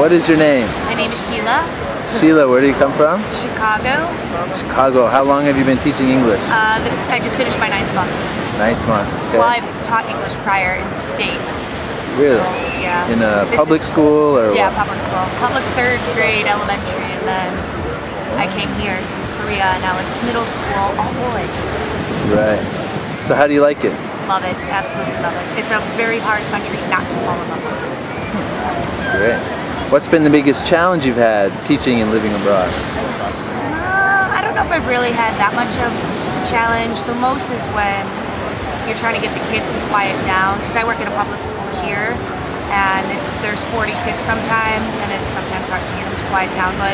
What is your name? My name is Sheila. Sheila, where do you come from? Chicago. Chicago. How long have you been teaching English? I just finished my 9th month. 9th month. Okay. Well, I've taught English prior in the States. Really? So, yeah. In a public school or yeah, what? public school. Public 3rd grade elementary, and then I came here to Korea. Now it's middle school, all boys. Right. So how do you like it? Love it. Absolutely love it. It's a very hard country not to fall in love with. Great. What's been the biggest challenge you've had teaching and living abroad? I don't know if I've really had that much of a challenge. The most is when you're trying to get the kids to quiet down, because I work in a public school here, and there's 40 kids sometimes, and it's sometimes hard to get them to quiet down, but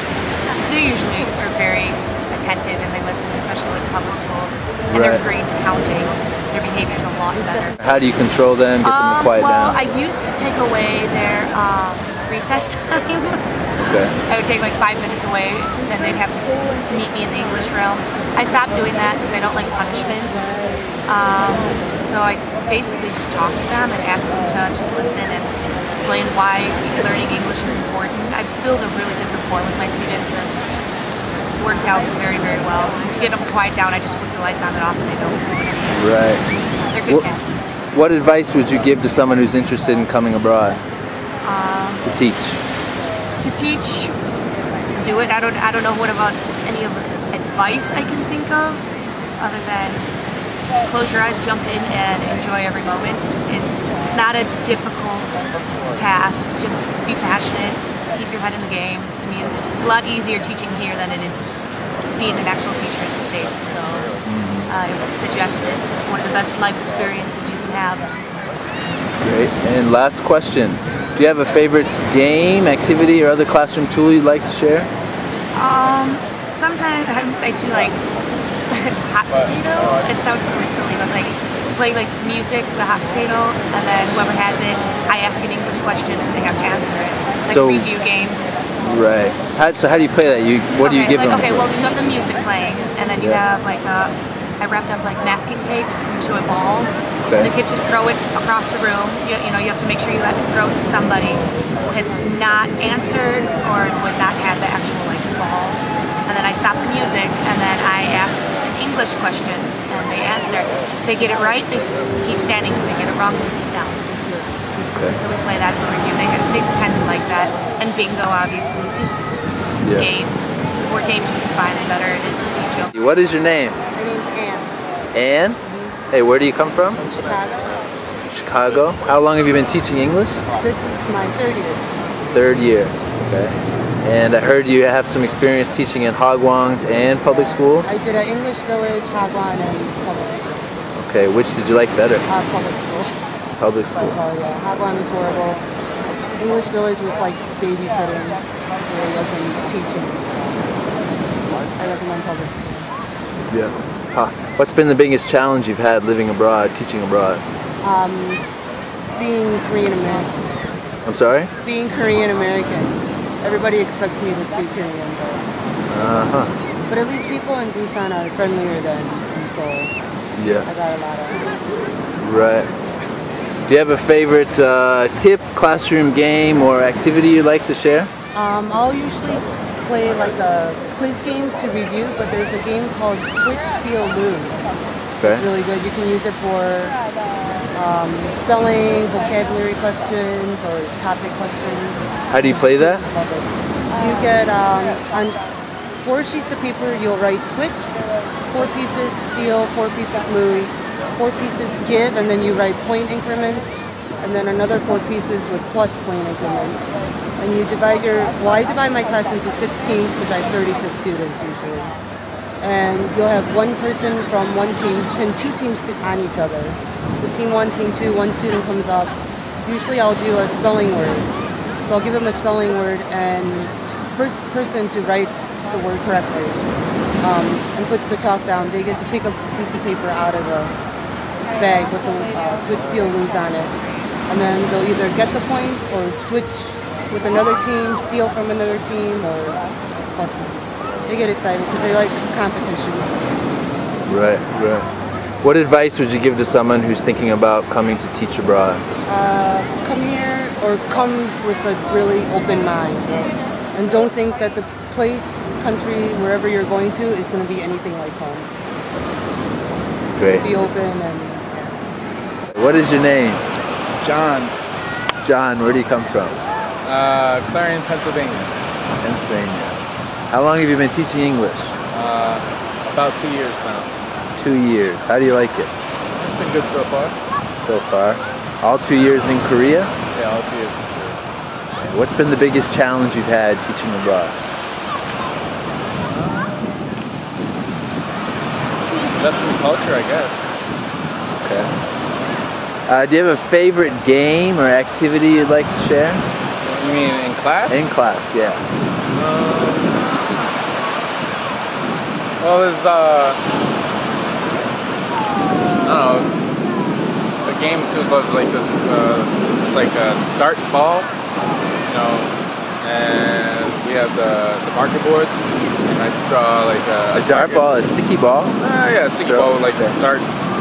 they usually are very attentive and they listen, especially with public school, and their grades counting. Their behavior's a lot better. How do you control them, get them to quiet down? Well, I used to take away their recess time. Okay. I would take like 5 minutes away, then they'd have to meet me in the English room. I stopped doing that because I don't like punishments. So I basically just talk to them and ask them to just listen and explain why learning English is important. I build a really good rapport with my students, and it's worked out very, very well. And to get them quiet down, I just flip the lights on and off, and they don't do anything. Right. They're good cats. What advice would you give to someone who's interested in coming abroad to teach? To teach, do it. I don't know what about any of the advice I can think of, other than close your eyes, jump in, and enjoy every moment. It's not a difficult task. Just be passionate, keep your head in the game. I mean, it's a lot easier teaching here than it is being an actual teacher in the States. So I would suggest it. One of the best life experiences you can have. Great. And last question. Do you have a favorite game, activity, or other classroom tool you'd like to share? Sometimes I do like hot potato. It sounds really silly, but like play like music, the hot potato, and then whoever has it, I ask an English question and they have to answer it. Like so, review games. Right. So how do you play that? What do you give them? Okay, well you have the music playing, and then you have like I wrapped up like masking tape into a ball. Okay. And the kids just throw it across the room. You know, you have to make sure you have to throw it to somebody who has not answered or was not had the actual like ball. And then I stop the music, and then I ask an English question, and they answer. If they get it right, they keep standing. If they get it wrong, they sit down. Okay. So we play that for review. They tend to like that. And bingo, obviously, just games. The more games you can find, the better it is to teach them. What is your name? My name's Anne. Anne? Hey, where do you come from? Chicago. Chicago. How long have you been teaching English? This is my 3rd year. 3rd year. Okay. And I heard you have some experience teaching in hagwons and public school? I did an English village, Hagwon, and public school. Okay, which did you like better? Public school. Public school. Yeah, Hagwon was horrible. English village was like babysitting. It really wasn't teaching. I recommend public school. Yeah. What's been the biggest challenge you've had living abroad, teaching abroad? Being Korean American. I'm sorry? Being Korean American. Everybody expects me to speak Korean, but at least people in Busan are friendlier than in Seoul. Yeah. I got a lot of. Right. Do you have a favorite tip, classroom game, or activity you'd like to share? I'll usually play like a quiz game to review, but there's a game called Switch, Steal, Lose. Okay. It's really good. You can use it for spelling, vocabulary questions, or topic questions. How do you play that? You get on 4 sheets of paper, you'll write switch, 4 pieces steal, 4 pieces lose, 4 pieces give, and then you write point increments, and then another 4 pieces with plus point increments. And you divide I divide my class into 6 teams because I have 36 students usually. And you'll have one person from one team and 2 teams on each other. So team 1, team 2, one student comes up. Usually I'll do a spelling word. So I'll give them a spelling word, and first person to write the word correctly and puts the chalk down, they get to pick a piece of paper out of a bag with the switch, steal, lose on it. And then they'll either get the points or switch with another team, steal from another team, or plus points. They get excited because they like competition. Right, right. What advice would you give to someone who's thinking about coming to teach abroad? Come here or come with a really open mind. And don't think that the place, country, wherever you're going to is going to be anything like home. Great. Be open and... What is your name? John. John, where do you come from? Clarion, Pennsylvania. Pennsylvania. How long have you been teaching English? About 2 years now. 2 years. How do you like it? It's been good so far. So far? All 2 years in Korea? Yeah, all 2 years in Korea. What's been the biggest challenge you've had teaching abroad? Adjusting the culture, I guess. Okay. Do you have a favorite game or activity you'd like to share? You mean in class? In class, yeah. Well, there's I don't know. The game seems like this. It's like a dart ball, you know, and we have the marker boards, and I just draw like a dart ball, a sticky ball. Yeah, a sticky ball with like darts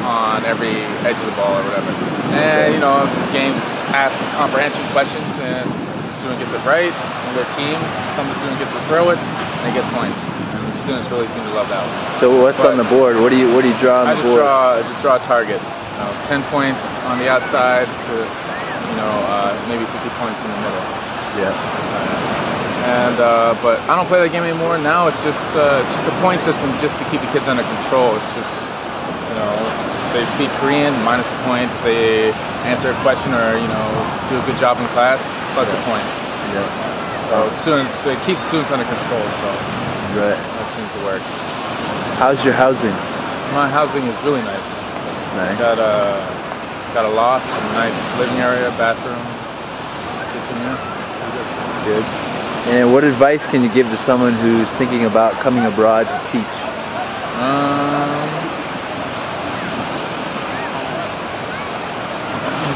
on every edge of the ball or whatever. And you know, this game's ask comprehension questions, and the student gets it right, and their team, some of the student gets to throw it, and they get points. Students really seem to love that one. So what's on the board? What do you draw on the board? I just draw a target. You know, 10 points on the outside to, you know, maybe 50 points in the middle. Yeah. But I don't play that game anymore. Now it's just a point system just to keep the kids under control. It's just, you know, they speak Korean, minus a point. If they answer a question or, you know, do a good job in class, plus a point. Yeah. So it keeps students under control. So. Right. That seems to work. How's your housing? My housing is really nice. Nice. Got a loft, a nice living area, bathroom, kitchen. Yeah. Good. And what advice can you give to someone who's thinking about coming abroad to teach?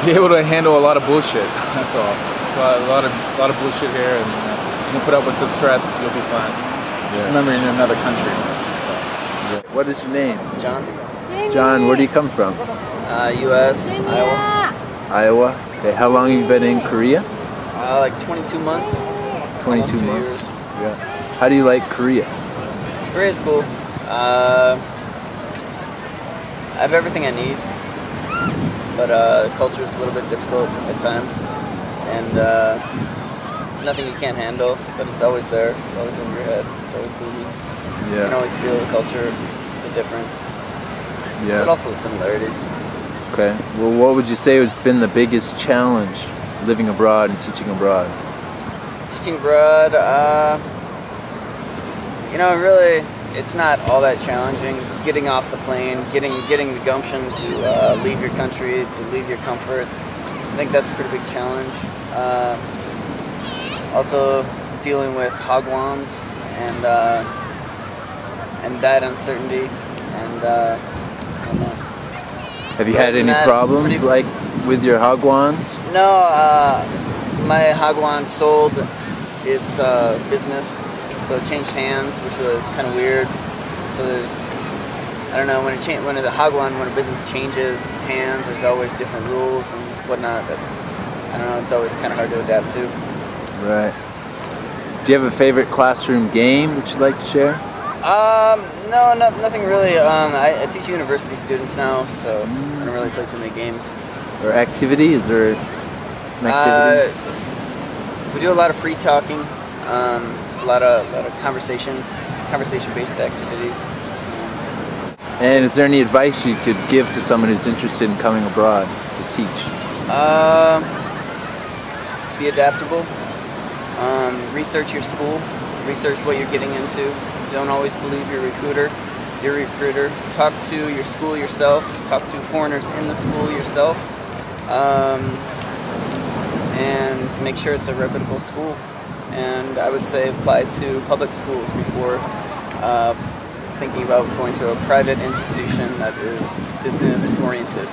Be able to handle a lot of bullshit. That's all. A lot of bullshit here, and you can put up with the stress. You'll be fine. Just remember, you're in another country. That's all. What is your name? John. John, where do you come from? U.S., Iowa. Iowa. Okay, how long have you been in Korea? Like 22 months. 22 Almost 2 months. years. Yeah. How do you like Korea? Korea's cool. I have everything I need, but the culture is a little bit difficult at times, and it's nothing you can't handle, but it's always there. It's always over your head. It's always booming. Yeah. You can always feel the culture, the difference, but also the similarities. Okay. Well, what would you say has been the biggest challenge living abroad and teaching abroad? Teaching abroad, you know, really, it's not all that challenging. Just getting off the plane, getting the gumption to leave your country, to leave your comforts. I think that's a pretty big challenge. Also, dealing with hagwons and that uncertainty, and I don't know. Have you had any problems like with your hagwons? No, my hagwon sold its business, so it changed hands, which was kind of weird. So there's, I don't know, when the hagwon, when a business changes hands, there's always different rules and whatnot. But I don't know, it's always kind of hard to adapt to. Right. Do you have a favorite classroom game that you'd like to share? No, nothing really. I teach university students now, so I don't really play too many games. Or activity? Is there some activity? We do a lot of free talking, just a lot of conversation-based activities. And is there any advice you could give to someone who's interested in coming abroad to teach? Be adaptable. Research your school. Research what you're getting into. Don't always believe your recruiter. Talk to your school yourself. Talk to foreigners in the school yourself. And make sure it's a reputable school. And I would say apply to public schools before thinking about going to a private institution that is business oriented.